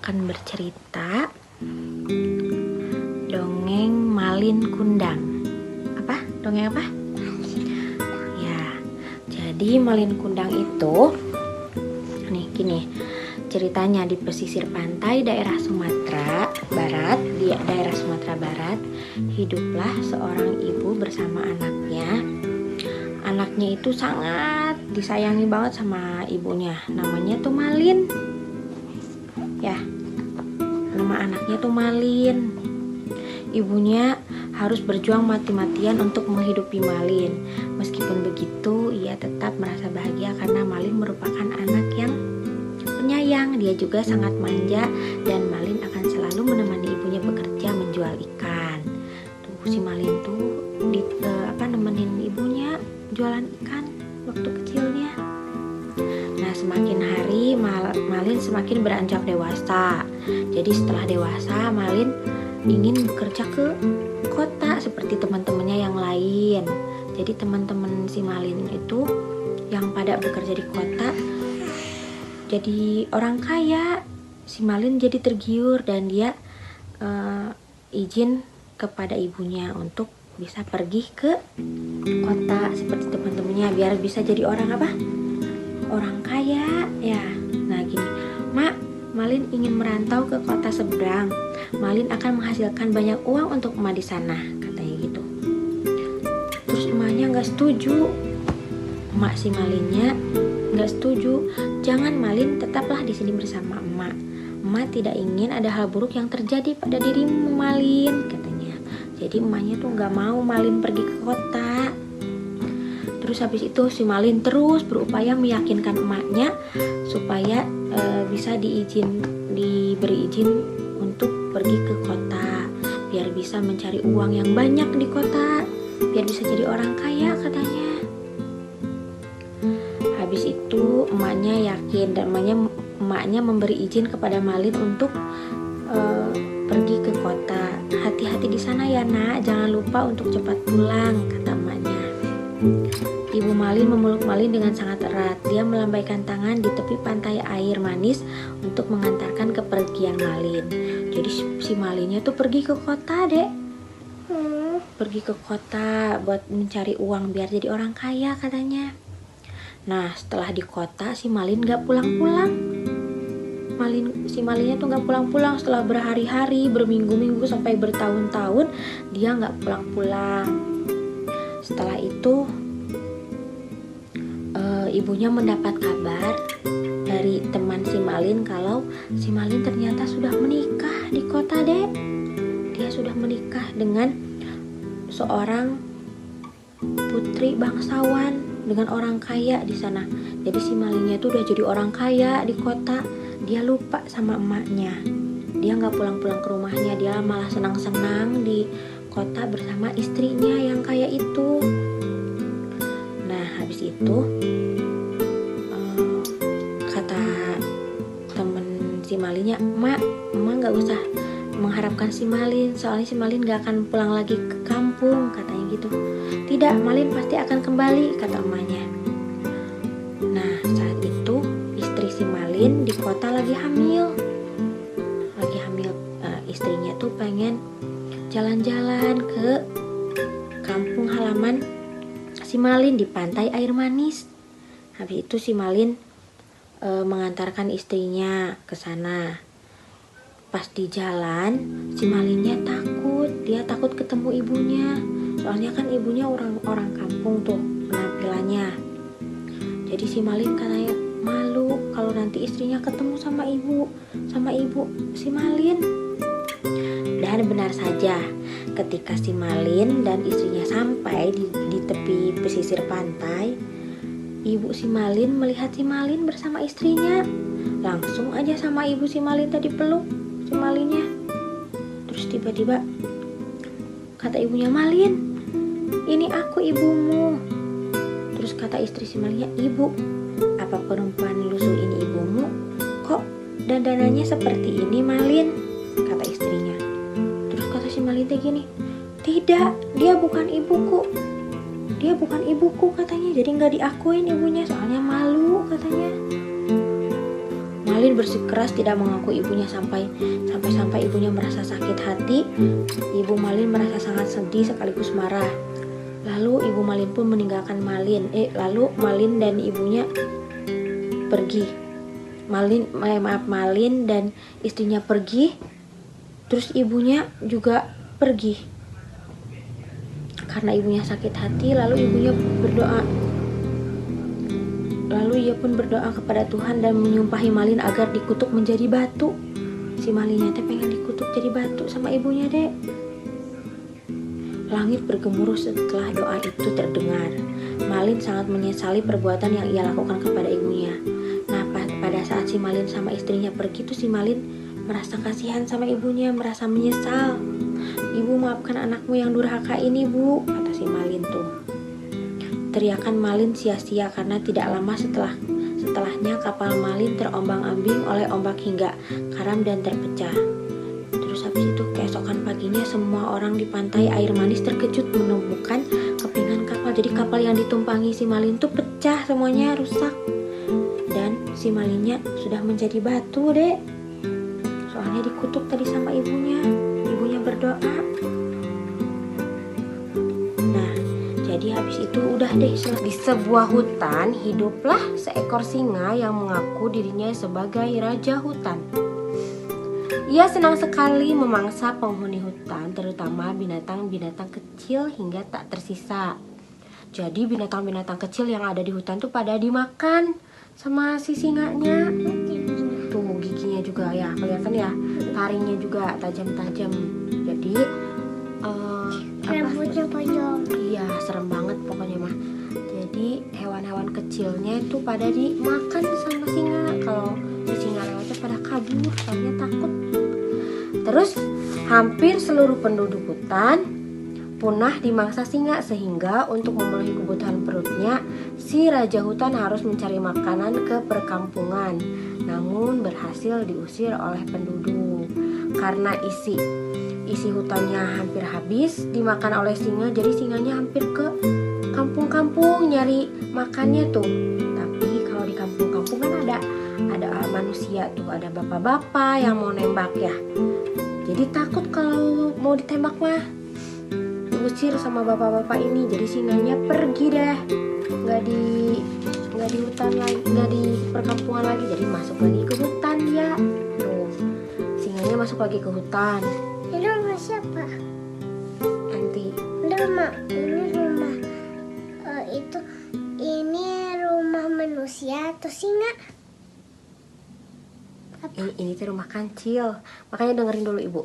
akan bercerita dongeng Malin Kundang. Apa? Dongeng apa? Ya, jadi Malin Kundang itu nih gini ceritanya. Di pesisir pantai daerah Sumatera Barat, hiduplah seorang ibu bersama anaknya. Anaknya itu sangat disayangi banget sama ibunya. Namanya tuh Malin. Ya, nama anaknya tuh Malin. Ibunya harus berjuang mati-matian untuk menghidupi Malin. Meskipun begitu, ia tetap merasa bahagia karena Malin merupakan anak yang penyayang. Dia juga sangat manja dan Malin akan selalu menemani ibunya bekerja menjual ikan. Tuh si Malin tuh nemenin ibunya jualan ikan waktu kecilnya. Nah, semakin hari Malin semakin beranjak dewasa. Jadi setelah dewasa, Malin ingin bekerja ke kota seperti teman-temannya yang lain. Jadi teman-teman si Malin itu yang pada bekerja di kota jadi orang kaya. Si Malin jadi tergiur dan dia izin kepada ibunya untuk bisa pergi ke kota seperti teman-temannya biar bisa jadi orang apa? Orang kaya ya. Nah gini, Mak, Malin ingin merantau ke kota seberang. Malin akan menghasilkan banyak uang untuk emak di sana, katanya gitu. Terus emaknya nggak setuju. Emak si Malinnya nggak setuju. Jangan Malin, tetaplah di sini bersama emak. Emak tidak ingin ada hal buruk yang terjadi pada dirimu Malin, katanya. Jadi emaknya tuh nggak mau Malin pergi ke kota. Terus habis itu si Malin terus berupaya meyakinkan emaknya supaya bisa diberi izin untuk pergi ke kota biar bisa mencari uang yang banyak di kota, biar bisa jadi orang kaya, katanya. Habis itu emaknya yakin dan emaknya memberi izin kepada Malin untuk pergi ke kota. Hati-hati di sana ya nak, jangan lupa untuk cepat pulang, kata emaknya. Ibu Malin memeluk Malin dengan sangat erat. Dia melambaikan tangan di tepi pantai air manis untuk mengantarkan kepergian Malin. Jadi si Malinnya tuh pergi ke kota, Dek. Pergi ke kota buat mencari uang biar jadi orang kaya, katanya. Nah, setelah di kota si Malin gak pulang-pulang. Si Malinnya tuh gak pulang-pulang. Setelah berhari-hari, berminggu-minggu, sampai bertahun-tahun dia gak pulang-pulang. Setelah itu ibunya mendapat kabar dari teman si Malin kalau si Malin ternyata sudah menikah di kota, Dek. Dia sudah menikah dengan seorang putri bangsawan, dengan orang kaya di sana. Jadi si Malinnya tuh udah jadi orang kaya di kota. Dia lupa sama emaknya. Dia nggak pulang-pulang ke rumahnya. Dia malah senang-senang di kota bersama istrinya yang kaya itu. Nah, habis itu kata temen si Malinnya, emak nggak usah mengharapkan si Malin, soalnya si Malin gak akan pulang lagi ke kampung, katanya gitu. Tidak, Malin pasti akan kembali, kata emaknya. Nah, saat itu istri si Malin di kota lagi hamil. Istrinya tuh pengen jalan-jalan ke kampung halaman si Malin di pantai air manis. Habis itu si Malin mengantarkan istrinya ke sana. Pas di jalan, si Malinnya takut. Dia takut ketemu ibunya. Soalnya kan ibunya orang kampung tuh penampilannya. Jadi si Malin katanya malu kalau nanti istrinya ketemu sama ibu si Malin. Dan benar saja, ketika si Malin dan istrinya sampai di tepi pesisir pantai, ibu si Malin melihat si Malin bersama istrinya. Langsung aja sama ibu si Malin tadi peluk si Malinnya. Terus tiba-tiba kata ibunya, Malin, ini aku ibumu. Terus kata istri si Malinnya, ibu, apa perempuan lusuh ini ibumu? Kok dandanannya seperti ini, Malin? Kata istrinya. Terus kata si Malin gini, tidak, dia bukan ibuku. Dia bukan ibuku, katanya. Jadi gak diakuin ibunya, soalnya malu, katanya. Malin bersikeras tidak mengaku ibunya sampai ibunya merasa sakit hati. Ibu Malin merasa sangat sedih sekaligus marah. Lalu ibu Malin pun meninggalkan Malin. Lalu Malin dan ibunya pergi. Malin dan istrinya pergi. Terus ibunya juga pergi. Karena ibunya sakit hati, lalu ibunya berdoa. Lalu ia pun berdoa kepada Tuhan dan menyumpahi Malin agar dikutuk menjadi batu. Si Malinnya teh pengen dikutuk jadi batu sama ibunya, Dek. Langit bergemuruh setelah doa itu terdengar. Malin sangat menyesali perbuatan yang ia lakukan kepada ibunya. Nah, pada saat si Malin sama istrinya pergi tuh si Malin merasa kasihan sama ibunya, merasa menyesal. Ibu, maafkan anakmu yang durhaka ini, Bu, kata si Malin tuh. Teriakan Malin sia-sia karena tidak lama setelahnya kapal Malin terombang-ambing oleh ombak hingga karam dan terpecah. Terus habis itu keesokan paginya semua orang di pantai Air Manis terkejut menemukan kepingan kapal. Jadi kapal yang ditumpangi si Malin tuh pecah, semuanya rusak. Dan si Malinnya sudah menjadi batu, Dek. Soalnya dikutuk tadi sama ibunya. Ibunya berdoa. Jadi habis itu udah deh selesai. Di sebuah hutan hiduplah seekor singa yang mengaku dirinya sebagai raja hutan. Ia senang sekali memangsa penghuni hutan, terutama binatang-binatang kecil hingga tak tersisa. Jadi binatang-binatang kecil yang ada di hutan tuh pada dimakan sama si singanya. Tuh giginya juga ya, kelihatan ya, taringnya juga tajam-tajam. Jadi rambutnya panjang. Iya, serem banget pokoknya mah. Jadi hewan-hewan kecilnya itu pada dimakan sama singa. Kalau si singa lewatnya pada kabur, soalnya takut. Terus hampir seluruh penduduk hutan punah dimangsa singa, sehingga untuk memenuhi kebutuhan perutnya si raja hutan harus mencari makanan ke perkampungan. Namun berhasil diusir oleh penduduk karena isi hutannya hampir habis dimakan oleh singa. Jadi singanya hampir ke kampung-kampung nyari makannya tuh. Tapi kalau di kampung-kampung kan ada manusia tuh, ada bapak-bapak yang mau nembak ya. Jadi takut kalau mau ditembak mah, diusir sama bapak-bapak ini. Jadi singanya pergi deh, nggak di hutan lagi, nggak di perkampungan lagi. Jadi masuk lagi ke hutan dia. Tuh, singanya masuk lagi ke hutan. Ini rumah siapa? Nanti. Ini rumah ini rumah manusia atau singa? Ini tuh rumah kancil. Makanya dengerin dulu ibu.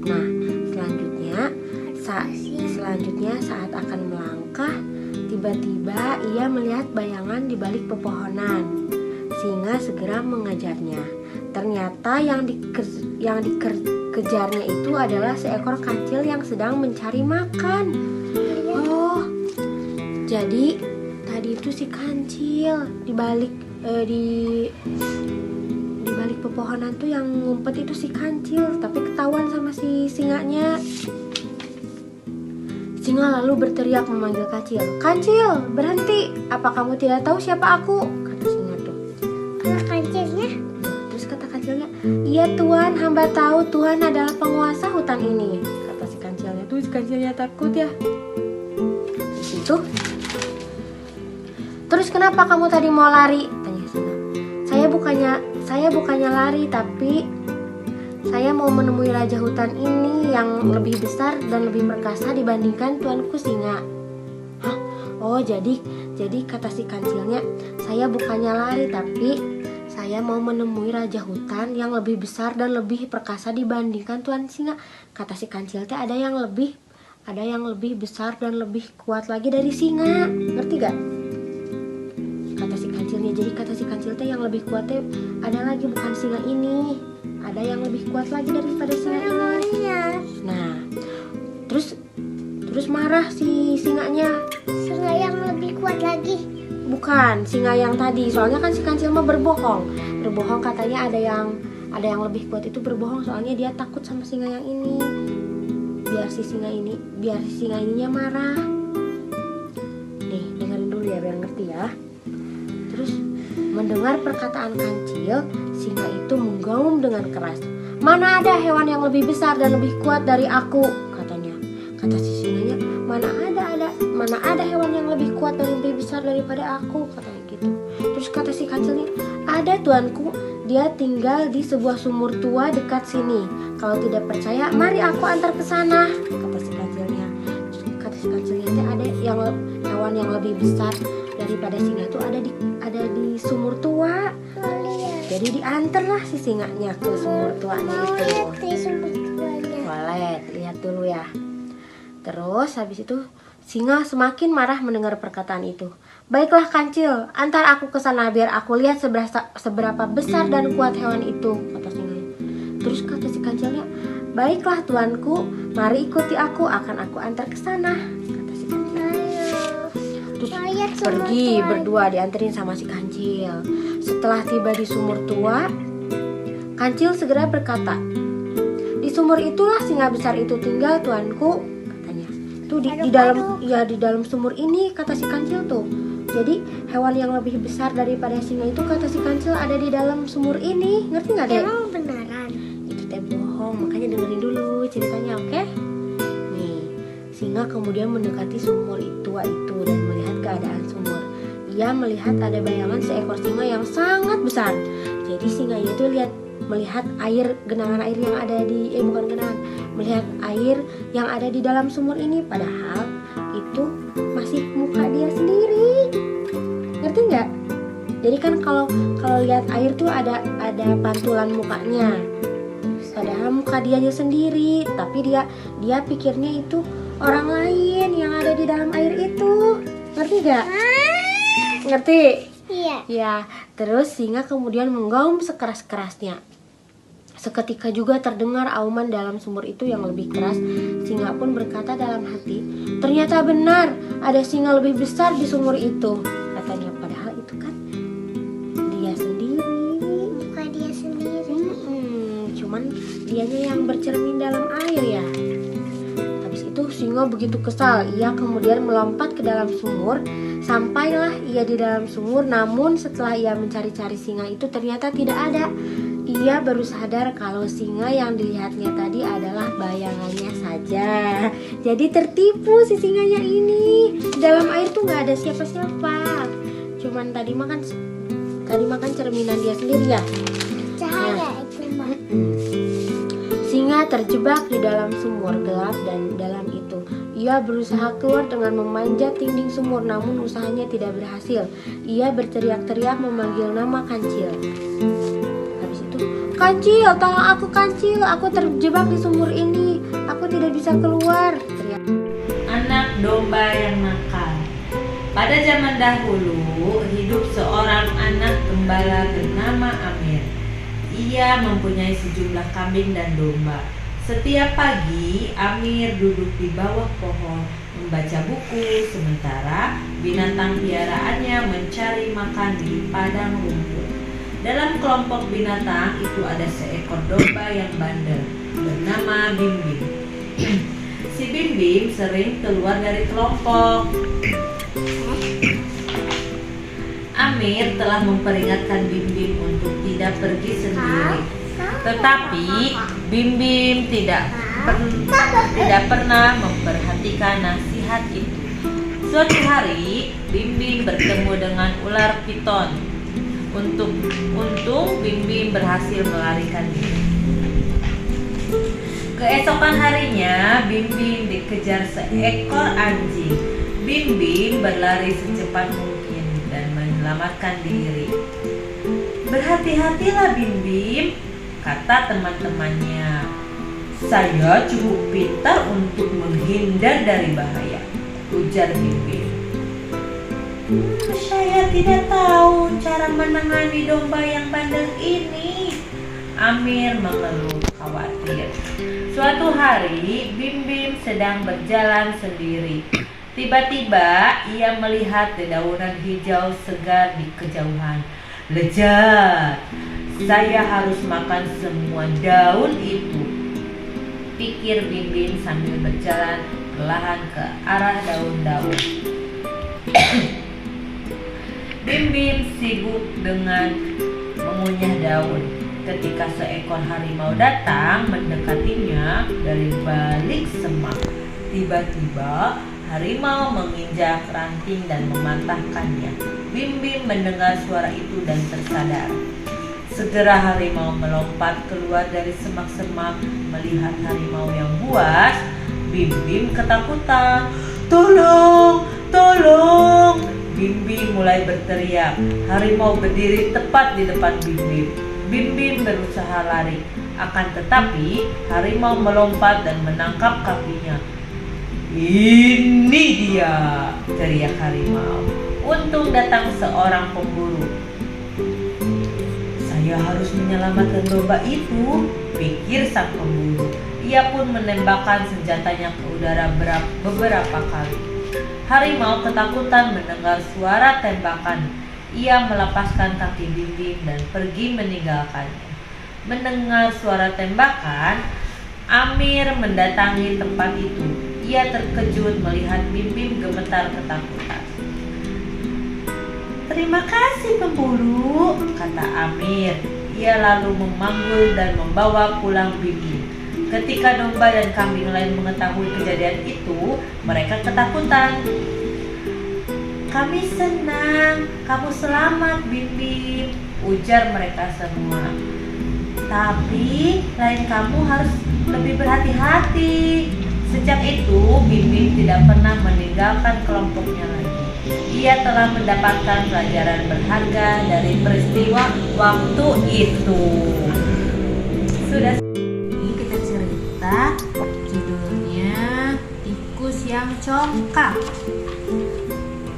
Nah, selanjutnya saat akan melangkah, tiba-tiba ia melihat bayangan di balik pepohonan. Singa segera mengejarnya. Ternyata yang dikejarnya itu adalah seekor kancil yang sedang mencari makan. Oh, jadi tadi itu si kancil di balik pepohonan tuh yang ngumpet itu si kancil, tapi ketahuan sama si singanya. Singa lalu berteriak memanggil kancil. "Kancil, berhenti! Apa kamu tidak tahu siapa aku?" kata singa tuh. Anak kancilnya? Terus kata kancilnya, "Iya Tuan, hamba tahu Tuhan adalah penguasa hutan ini," kata si kancilnya. Tuh si kancilnya takut ya. Di situ. "Terus kenapa kamu tadi mau lari?" tanya singa. Saya bukannya lari, tapi saya mau menemui raja hutan ini yang lebih besar dan lebih perkasa dibandingkan tuanku singa. Hah? Oh, jadi kata si kancilnya, saya bukannya lari, tapi saya mau menemui raja hutan yang lebih besar dan lebih perkasa dibandingkan tuan singa. Kata si kancil teh ada yang lebih besar dan lebih kuat lagi dari singa. Ngerti gak? Kata si kancilnya. Jadi kata si kancil teh yang lebih kuatnya ada lagi, bukan singa ini. Ada yang lebih kuat lagi daripada singa ini. Nah, terus marah si singanya. Singa yang lebih kuat lagi? Bukan, singa yang tadi. Soalnya kan si kancil mah berbohong katanya ada yang lebih kuat itu berbohong. Soalnya dia takut sama singa yang ini. Biar si singa ininya marah. Nih, dengerin dulu ya biar ngerti ya. Terus Mendengar perkataan Kancil, singa itu menggaum dengan keras. "Mana ada hewan yang lebih besar dan lebih kuat dari aku?" katanya. Kata si singanya, mana ada hewan yang lebih kuat dan lebih besar daripada aku, katanya gitu. Terus kata si Kancilnya, "Ada tuanku, dia tinggal di sebuah sumur tua dekat sini. Kalau tidak percaya, mari aku antar ke sana," kata si Kancilnya. Terus kata si Kancilnya, ada hewan yang lebih besar daripada singa itu ada di sumur tua. Jadi diantarlah si singanya ke sumur tuanya itu. Boleh lihat dulu ya. Terus habis itu singa semakin marah mendengar perkataan itu. "Baiklah Kancil, antar aku ke sana biar aku lihat seberapa besar dan kuat hewan itu," kata singanya. Terus kata si Kancilnya, "Baiklah tuanku, mari ikuti aku, akan aku antar ke sana," kata si Kancil. Terus pergi berdua dianterin sama si Kancil. Setelah tiba di sumur tua, Kancil segera berkata, "Di sumur itulah singa besar itu tinggal tuanku," katanya. Tuh di dalam sumur ini, kata si Kancil tuh. Jadi hewan yang lebih besar daripada singa itu, kata si Kancil, ada di dalam sumur ini. Ngerti nggak deh? Emang beneran? Itu teh bohong, makanya dengerin dulu ceritanya, oke? Nih, singa kemudian mendekati sumur tua itu dan melihat keadaan sumur. Ia melihat ada bayangan seekor singa yang sangat besar. Jadi singanya itu melihat genangan air yang ada melihat air yang ada di dalam sumur ini, padahal itu masih muka dia sendiri. Ngerti nggak? Jadi kan kalau lihat air tuh ada pantulan mukanya, padahal muka dianya sendiri, tapi dia pikirnya itu orang lain yang ada di dalam air itu. Ngerti nggak? Ngerti? Iya. Ya, terus singa kemudian menggaum sekeras-kerasnya. Seketika juga terdengar auman dalam sumur itu yang lebih keras. Singa pun berkata dalam hati, "Ternyata benar, ada singa lebih besar di sumur itu," katanya. Padahal itu kan dia sendiri. Muka dia sendiri. Cuman dianya yang bercermin dalam air ya. Habis itu singa begitu kesal. Ia kemudian melompat ke dalam sumur. Sampailah ia di dalam sumur, namun setelah ia mencari-cari singa itu ternyata tidak ada. Ia baru sadar kalau singa yang dilihatnya tadi adalah bayangannya saja. Jadi tertipu si singanya ini. Di dalam air tuh nggak ada siapa-siapa. Cuman tadi makan cerminan dia sendiri ya. Cahaya itu mah. Singa terjebak di dalam sumur gelap dan dalam itu. Ia berusaha keluar dengan memanjat dinding sumur, namun usahanya tidak berhasil. Ia berteriak-teriak memanggil nama Kancil. Habis itu, "Kancil, tolong aku Kancil, aku terjebak di sumur ini. Aku tidak bisa keluar," teriak. Anak domba yang nakal. Pada zaman dahulu, hidup seorang anak gembala bernama Amir. Ia mempunyai sejumlah kambing dan domba. Setiap pagi, Amir duduk di bawah pohon membaca buku, sementara binatang piaraannya mencari makan di padang rumput. Dalam kelompok binatang itu ada seekor domba yang bandel bernama Bim Bim. Si Bim Bim sering keluar dari kelompok. Amir telah memperingatkan Bim Bim untuk tidak pergi sendiri. Tetapi Bim Bim tidak pernah memperhatikan nasihat itu. Suatu hari Bim Bim bertemu dengan ular piton. Untung Bim Bim berhasil melarikan diri. Keesokan harinya Bim Bim dikejar seekor anjing. Bim Bim berlari secepat mungkin dan menyelamatkan diri. "Berhati-hatilah Bim Bim," kata teman-temannya. "Saya cukup pintar untuk menghindar dari bahaya," ujar Bim Bim. "Saya tidak tahu cara menangani domba yang bandel ini," Amir mengeluh khawatir. Suatu hari Bim Bim sedang berjalan sendiri. Tiba-tiba ia melihat dedaunan hijau segar di kejauhan. "Lezat, saya harus makan semua daun itu," pikir Bim Bim sambil berjalan perlahan ke arah daun-daun. Bim Bim sibuk dengan mengunyah daun. Ketika seekor harimau datang mendekatinya dari balik semak. Tiba-tiba harimau menginjak ranting dan mematahkannya. Bim Bim mendengar suara itu dan tersadar. Segera harimau melompat keluar dari semak-semak. Melihat harimau yang buas, Bim Bim ketakutan. Tolong, tolong! Bim Bim mulai berteriak. Harimau berdiri tepat di depan Bim Bim. Bim Bim berusaha lari, akan tetapi harimau melompat dan menangkap kakinya. Ini dia, teriak harimau. Untung datang seorang pemburu. Saya harus menyelamatkan domba itu, pikir sang pemburu. Ia pun menembakkan senjatanya ke udara beberapa kali. Harimau ketakutan mendengar suara tembakan. Ia melepaskan kaki Bim Bim dan pergi meninggalkannya. Mendengar suara tembakan, Amir mendatangi tempat itu. Ia terkejut melihat Bim Bim gemetar ketakutan. Terima kasih pemburu, kata Amir. Ia lalu memanggul dan membawa pulang Bim Bim. Ketika domba dan kambing lain mengetahui kejadian itu, mereka ketakutan. Kami senang, kamu selamat Bim Bim, ujar mereka semua. Tapi lain kamu harus lebih berhati-hati. Sejak itu Bim Bim tidak pernah meninggalkan kelompoknya lagi. Ia telah mendapatkan pelajaran berharga dari peristiwa waktu itu. Sudah, ini kita cerita judulnya Tikus yang Congkak.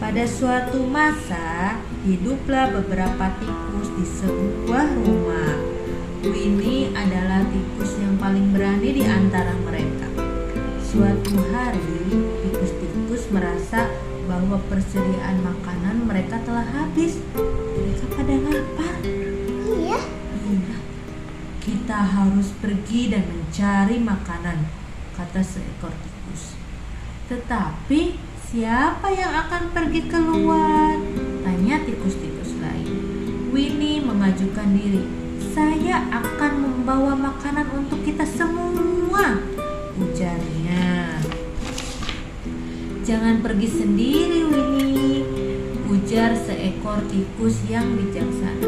Pada suatu masa, hiduplah beberapa tikus di sebuah rumah. Winnie adalah tikus yang paling berani di antara mereka. Suatu hari, tikus-tikus merasa bahwa persediaan makanan mereka telah habis. Mereka pada lapar. Iya. Iya, kita harus pergi dan mencari makanan, kata seekor tikus. Tetapi siapa yang akan pergi keluar? Tanya tikus-tikus lain. Winnie mengajukan diri. Saya akan membawa makanan untuk kita semua, ujarnya. Jangan pergi sendiri, Winnie, ujar seekor tikus yang bijaksana.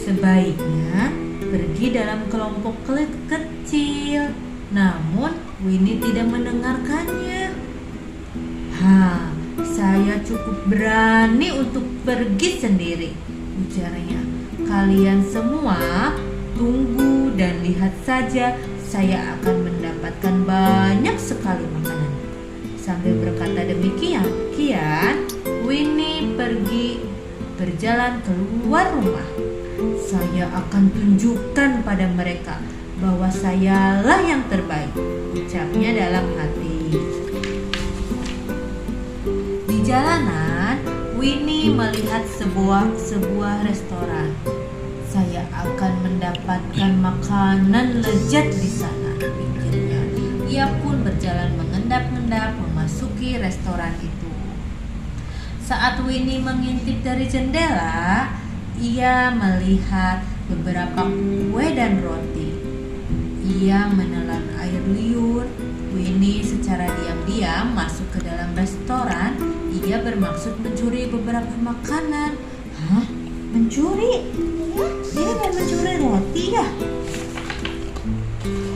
Sebaiknya pergi dalam kelompok kecil. Namun Winnie tidak mendengarkannya. Saya cukup berani untuk pergi sendiri, ujarnya. Kalian semua tunggu dan lihat saja, saya akan mendapatkan banyak sekali makanan. Sambil berkata demikian, Winnie pergi berjalan keluar rumah. Saya akan tunjukkan pada mereka bahwa sayalah yang terbaik, ucapnya dalam hati. Di jalanan, Winnie melihat sebuah restoran. Saya akan mendapatkan makanan lezat di sana, pikirnya. Ia pun berjalan mengendap-endap memasuki restoran itu. Saat Winnie mengintip dari jendela, ia melihat beberapa kue dan roti. Ia menelan air liur. Winnie secara diam-diam masuk ke dalam restoran. Ia bermaksud mencuri beberapa makanan. Hah? Mencuri? Dia mau mencuri roti ya?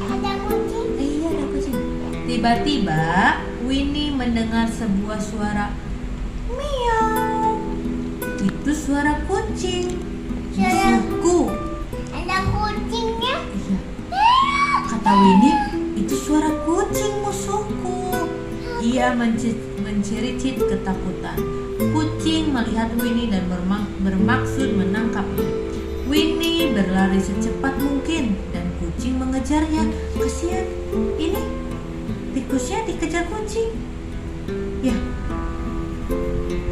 Ada kucing. Iya, ada kucing. Tiba-tiba Winnie mendengar sebuah suara miau. Itu suara kucing. Musuhku. Ada kucingnya. Iya. Kata Winnie, itu suara kucing musuhku. Ia menciricit ketakutan. Kucing melihat Winnie dan bermaksud menangkapnya. Winnie berlari secepat mungkin dan kucing mengejarnya. Kasihan, ini tikusnya dikejar kucing. Ya,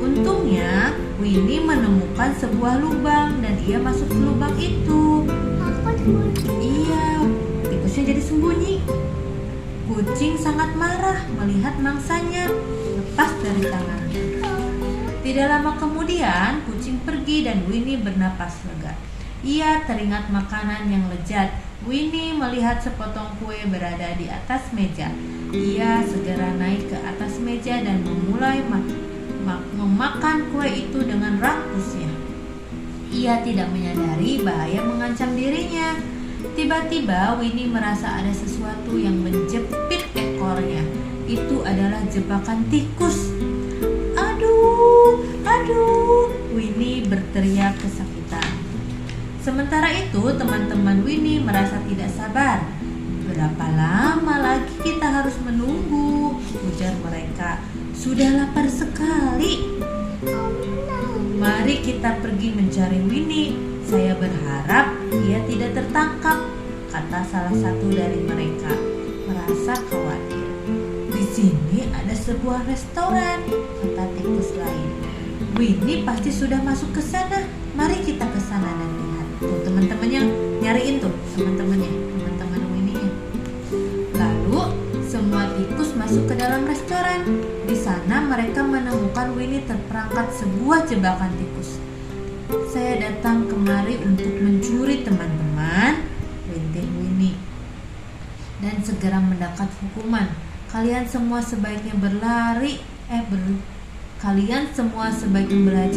untungnya Winnie menemukan sebuah lubang dan ia masuk ke lubang itu. Iya, tikusnya jadi sembunyi. Kucing sangat marah melihat mangsanya lepas dari tangannya. Tidak lama kemudian, kucing pergi dan Winnie bernapas lega. Ia teringat makanan yang lezat. Winnie melihat sepotong kue berada di atas meja. Ia segera naik ke atas meja dan memulai memakan kue itu dengan rakusnya. Ia tidak menyadari bahaya mengancam dirinya. Tiba-tiba Winnie merasa ada sesuatu yang menjepit ekornya. Itu adalah jebakan tikus. Aduh, aduh, Winnie berteriak kesakitan. Sementara itu, teman-teman Winnie merasa tidak sabar. Berapa lama lagi kita harus menunggu? Ujar mereka. Sudah lapar sekali. Mari kita pergi mencari Winnie. Saya berharap dia tidak tertangkap, kata salah satu dari mereka, merasa khawatir. Di sini ada sebuah restoran, kata tikus lain. Winnie pasti sudah masuk ke sana. Mari kita ke sana dan lihat. Tuh teman-temannya nyariin tuh, teman Winnie. Lalu semua tikus masuk ke dalam restoran. Di sana mereka menemukan Winnie terperangkap sebuah jebakan tikus. Saya datang kemari untuk mencuri teman-teman, rintik Winnie, dan segera mendapat hukuman. Kalian semua sebaiknya belajar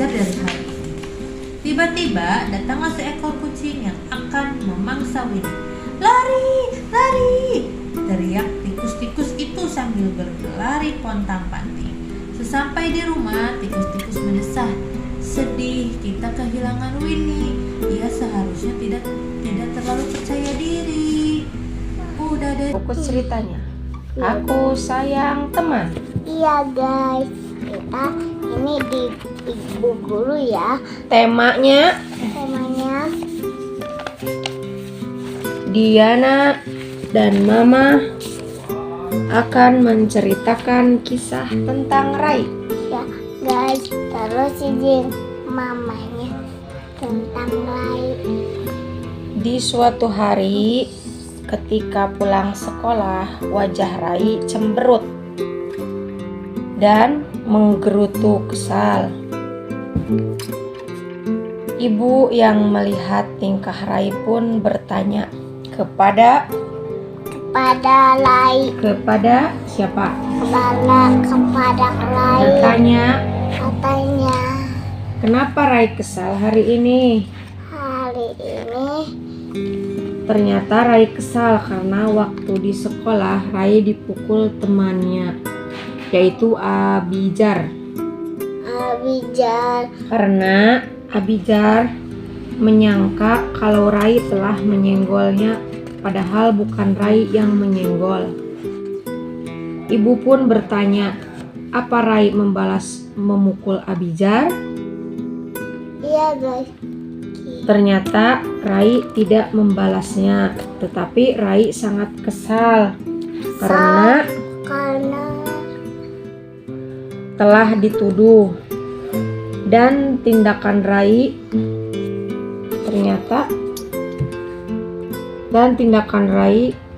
dari hari ini. Tiba-tiba datanglah seekor kucing yang akan memangsa Winnie. Lari, lari! Teriak tikus-tikus itu sambil berlari pontang-panting. Sesampai di rumah, tikus-tikus mendesah. Sedih, kita kehilangan Winnie. Ia seharusnya tidak terlalu percaya diri. Udah deh. Fokus ceritanya. Aku sayang teman. Iya guys, kita ini di Ibu Guru ya. Temanya Diana dan Mama akan menceritakan kisah tentang Rai. Ya guys, terus izin mamanya tentang Rai. Di suatu hari, ketika pulang sekolah, wajah Rai cemberut dan menggerutu kesal. Ibu yang melihat tingkah Rai pun bertanya kepada Rai. Kepada siapa? Kepada Rai. Katanya, kenapa Rai kesal hari ini? Hari ini Ternyata Rai kesal karena waktu di sekolah Rai dipukul temannya, yaitu Abijar. Karena Abijar menyangka kalau Rai telah menyenggolnya, padahal bukan Rai yang menyenggol. Ibu pun bertanya, apa Rai membalas memukul Abijar? Iya guys. Ternyata Rai tidak membalasnya, tetapi Rai sangat kesal karena telah dituduh, dan tindakan Rai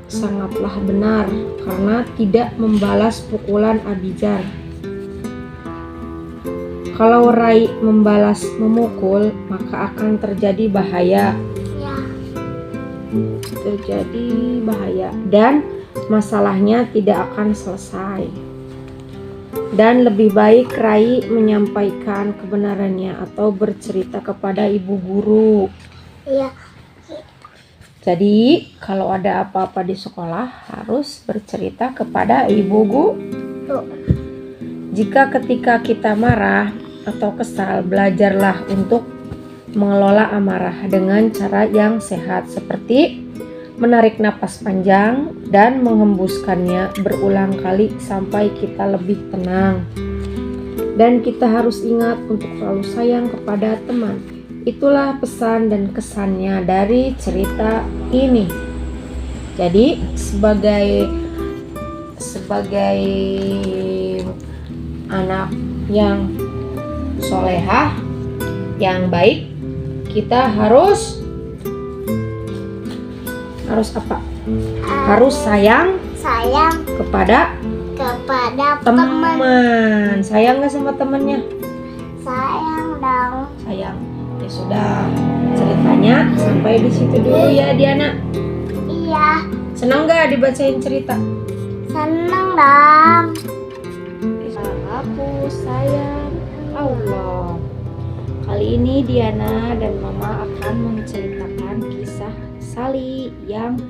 sangatlah benar karena tidak membalas pukulan Abijar. Kalau Rai membalas memukul, maka akan terjadi bahaya. Dan masalahnya tidak akan selesai. Dan lebih baik Rai menyampaikan kebenarannya atau bercerita kepada ibu guru. Iya. Jadi kalau ada apa-apa di sekolah harus bercerita kepada ibu guru. Jika ketika kita marah atau kesal, belajarlah untuk mengelola amarah dengan cara yang sehat, seperti menarik napas panjang dan menghembuskannya berulang kali sampai kita lebih tenang. Dan kita harus ingat untuk selalu sayang kepada teman. Itulah pesan dan kesannya dari cerita ini. Jadi sebagai anak yang solehah, yang baik, kita harus apa? Harus sayang kepada teman. Sayang nggak sama temennya? Sayang dong. Sayang. Ya sudah, ceritanya sampai di situ dulu ya Diana. Iya, Senang gak dibacain cerita? seneng dong. Aku sayang Allah. Kali ini Diana dan Mama akan menceritakan kisah Sally yang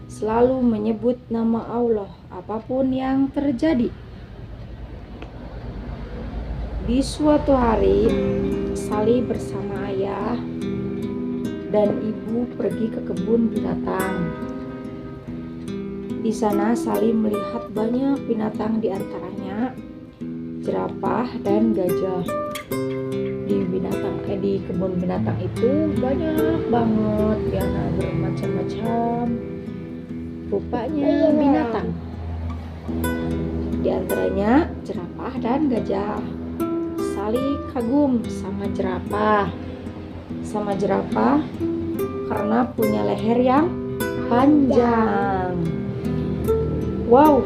selalu menyebut nama Allah apapun yang terjadi. Di suatu hari, Sally bersama ayah dan ibu pergi ke kebun binatang. Di sana Sally melihat banyak binatang, di antaranya jerapah dan gajah. Di kebun binatang itu banyak banget Diana, bermacam-macam rupanya binatang. Di antaranya jerapah dan gajah. Sally kagum sama jerapah karena punya leher yang panjang. Wow,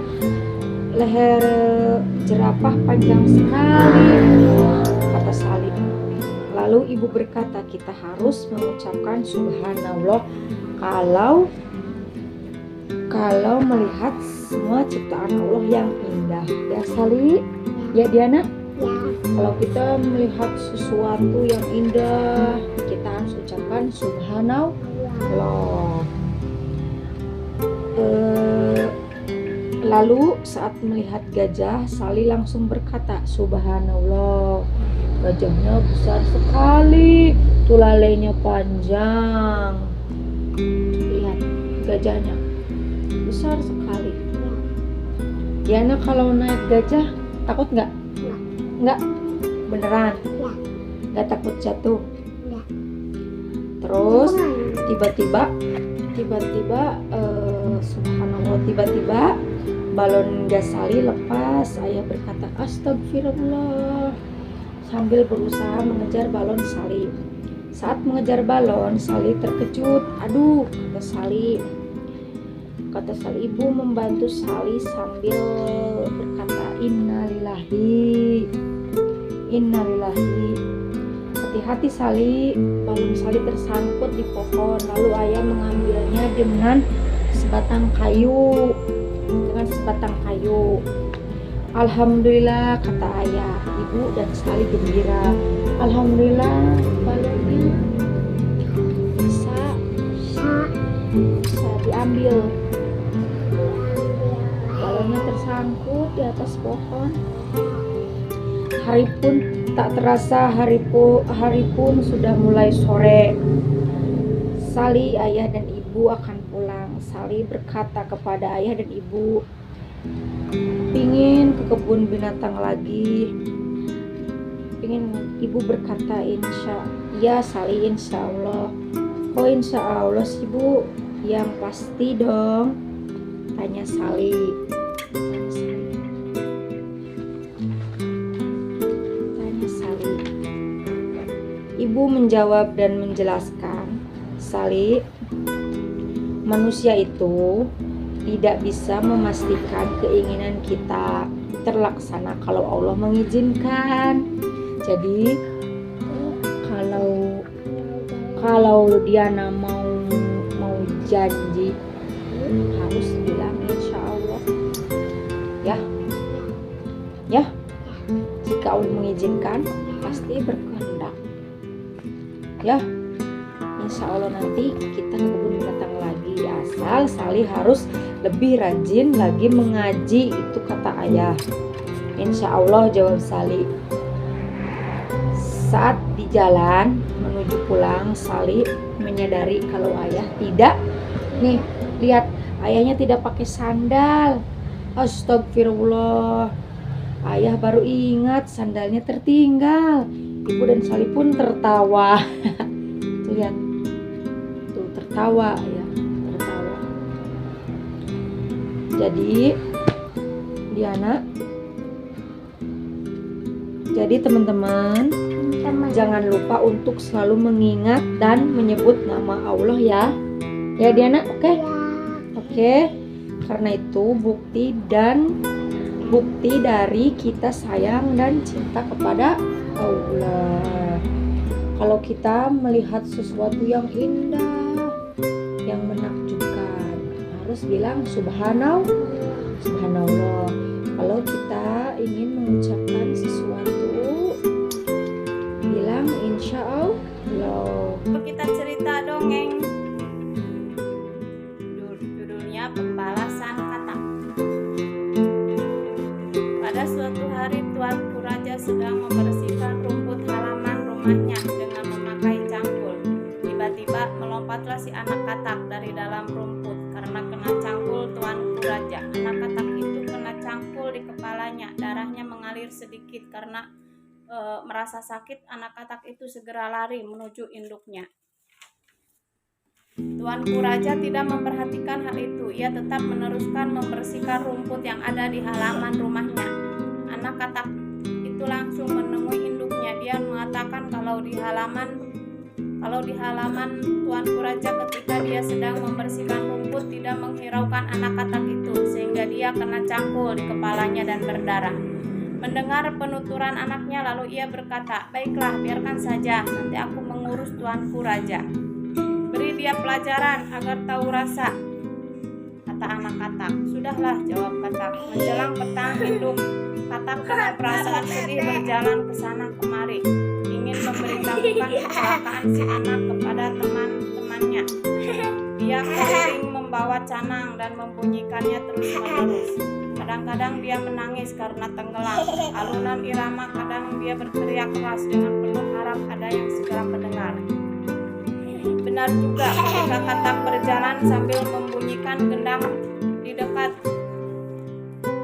leher jerapah panjang sekali, kata Sally. Lalu ibu berkata, kita harus mengucapkan subhanallah kalau melihat semua ciptaan Allah yang indah. Ya Sally, ya Diana. Ya, Kalau kita melihat sesuatu yang indah, kita harus ucapkan subhanallah. Lalu saat melihat gajah, Sally langsung berkata, subhanallah, gajahnya besar sekali, tulalainya panjang. Lihat gajahnya, besar sekali. Diana kalau naik gajah takut nggak? Nggak, beneran? Ya. Nggak takut jatuh? Ya. Terus tiba-tiba subhanallah, tiba-tiba balon gas Sally lepas. Ayah berkata, astagfirullah, sambil berusaha mengejar balon Sally. Saat mengejar balon, Sally terkejut. Aduh, kata Sally. Ibu membantu Sally sambil berkata, innalillahi. Hati-hati Sally, balon Sally tersangkut di pohon. Lalu ayah mengambilnya dengan sebatang kayu. Alhamdulillah, kata ayah. Ibu dan Sally gembira. Alhamdulillah, balonnya bisa diambil. Balonnya tersangkut di atas pohon. Hari pun tak terasa, hari pun sudah mulai sore. Sally, ayah dan ibu akan pulang. Sally berkata kepada ayah dan ibu, pingin ke kebun binatang lagi. Ibu berkata, ya Sally, insya Allah. Oh insya Allah sih Bu, yang pasti dong, tanya Sally. Ibu menjawab dan menjelaskan, Sally, manusia itu tidak bisa memastikan keinginan kita terlaksana kalau Allah mengizinkan. Jadi kalau Diana mau janji harus bilang insya Allah. Ya, jika Allah mengizinkan pasti berkehendak. Ya, insya Allah nanti kita ke kebun binatang lagi, asal Sally harus lebih rajin lagi mengaji, itu kata ayah. Insya Allah, jawab Sally. Saat di jalan menuju pulang, Sally menyadari kalau ayah tidak, nih lihat, ayahnya tidak pakai sandal. Astagfirullah, ayah baru ingat sandalnya tertinggal. Ibu dan Sally pun tertawa. Tuh lihat, tuh tertawa ya, tertawa. Jadi Diana, jadi teman-teman, jangan lupa untuk selalu mengingat dan menyebut nama Allah ya. Ya Diana, oke? Oke. Karena itu bukti dan bukti dari kita sayang dan cinta kepada Allah. Kalau kita melihat sesuatu yang indah, yang menakjubkan, harus bilang subhanallah. Kalau kita ingin mengucapkan sesuatu, bilang insya Allah. Kita cerita dongeng. Judulnya Pembalasan Kata. Pada suatu hari tuanku raja sedang membersihkan rumput halaman rumahnya dengan memakai cangkul. Tiba-tiba melompatlah si anak katak dari dalam rumput karena kena cangkul tuanku raja. Anak katak itu kena cangkul di kepalanya, darahnya mengalir sedikit karena merasa sakit. Anak katak itu segera lari menuju induknya. Tuanku raja tidak memperhatikan hal itu. Ia tetap meneruskan membersihkan rumput yang ada di halaman rumahnya. Anak katak itu langsung menemui induknya. Dia mengatakan kalau di halaman tuanku raja ketika dia sedang membersihkan rumput tidak menghiraukan anak katak itu, sehingga dia kena cangkul di kepalanya dan berdarah. Mendengar penuturan anaknya, lalu ia berkata, "Baiklah, biarkan saja, nanti aku mengurus tuanku raja. Beri dia pelajaran agar tahu rasa," kata anak katak. "Sudahlah," jawab katak. Menjelang petang, induk katak dengan perasaan sedih berjalan ke sana kemari, ingin memberitahukan kecelakaan si anak kepada teman-temannya. Dia keliling membawa canang dan membunyikannya terus-menerus. Kadang-kadang dia menangis karena tenggelam. Alunan irama, kadang dia berteriak keras dengan penuh harap ada yang segera mendengar. Benar juga, ketika katak berjalan sambil membunyikan gendang di dekat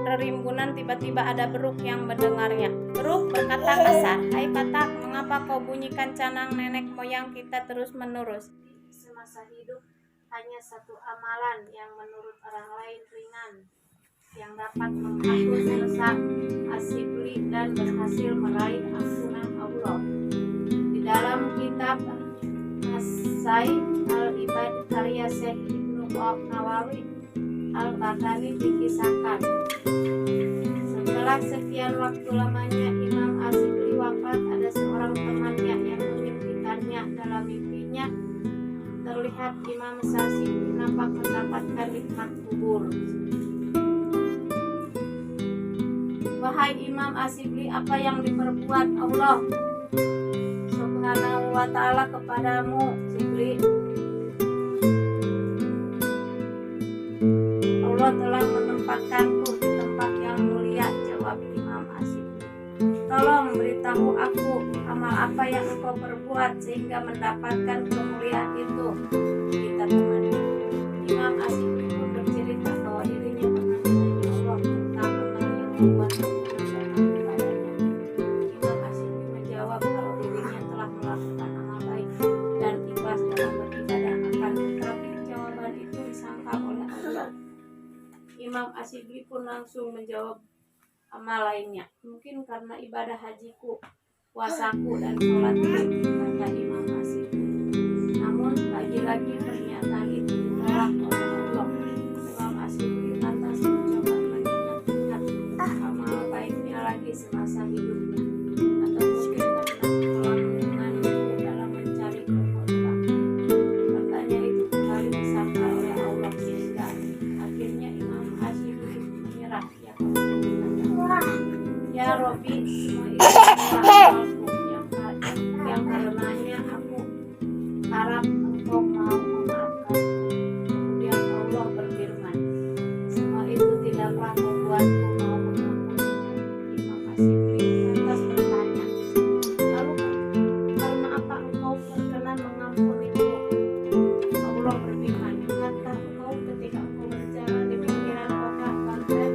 rerimbunan, tiba-tiba ada beruk yang mendengarnya. Beruk berkata kasar, "Hai katak, mengapa kau bunyikan canang nenek moyang kita terus-menerus?" Semasa hidup hanya satu amalan yang menurut orang lain ringan, yang dapat menghapus dosa Asyibli dan berhasil meraih ampunan Allah. Di dalam kitab Nasai Al-Ibad karya Syekh Ibnu Nawawi Al-Baghdadi dikisahkan, setelah sekian waktu lamanya Imam Asyibli wafat, ada seorang temannya yang memimpikannya. Dalam mimpinya terlihat Imam Asyibli nampak mendapatkan nikmat kubur. "Wahai Imam Asyibli, apa yang diperbuat Allah Subhanahu wa ta'ala kepadamu, Asyibli? Allah telah menempatkanku di tempat yang mulia," jawab Imam Asyibli. "Tolong beritahu aku amal apa yang engkau perbuat sehingga mendapatkan kemuliaan itu," kita temannya. Imam Asyibli pun bercerita bahwa dirinya pernah ditanya Allah tentang amal yang membuat Imam Asyibli menjawab kalau dirinya telah melakukan amal baik dan ikhlas dalam beribadah, akan tetapi jawaban itu disangka oleh Allah. Imam Asyibli pun langsung menjawab amal lainnya, "Mungkin karena ibadah hajiku, puasaku, dan sholatku," kata Imam Asyibli. Namun lagi-lagi pernyataan itu ditolak oleh Allah. Imam Asyibli lantas mencoba mengingat-ingat amal baiknya lagi semasa hidupnya, atau mungkin karena kelalaianku dalam mencari kemuliaan. Pertanyaan itu kembali disangka oleh Allah, sehingga akhirnya Imam Asyibli menyerah. "Ya Robbi, semua itu adalah amalku yang karenanya aku harap engkau mau memaafkan." Kemudian Allah berfirman, "Semua itu tidaklah membuatku mau mengampuni." Imam Asyibli lantas bertanya, "Lalu karena apa engkau berkenan mengampuniku?" Allah berfirman, "Ingatkah engkau ketika engkau berjalan di pinggiran kota Baghdad,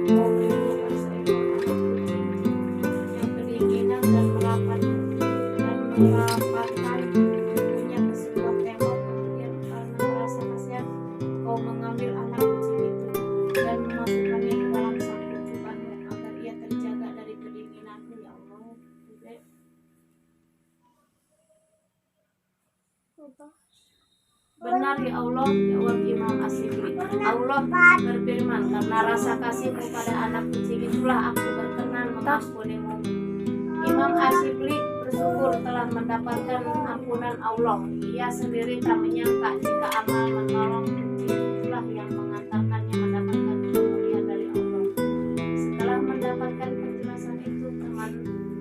engkau menemukan seekor anak kucing yang kedinginan dan merapatkan tubuhnya ke sebuah tembok. Kemudian karena merasa kasihan, engkau mengambil anak kucing itu dan memasukkannya ke dalam saku jubahmu agar ia terjaga dari kedinginanmu." Ya Allah, Benar ya Allah, jawab Imam Asy'ibli. Allah berfirman, karena rasa kasihmu pada anak kucing itulah aku berkenan mengampunimu. Imam Asy'ibli bersyukur telah mendapatkan ampunan Allah. Ia sendiri tak menyangka jika amal menolong kucing itulah yang mengantarkannya mendapatkan kemuliaan dari Allah. Setelah mendapatkan penjelasan itu, teman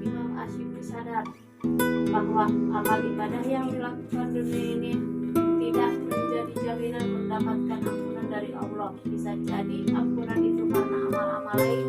Imam Asy'ibli sadar bahwa amal ibadah yang dilakukan dunia ini tidak menjadi jaminan mendapatkan ampunan dari Allah. Bisa jadi ampunan itu karena amal-amal lain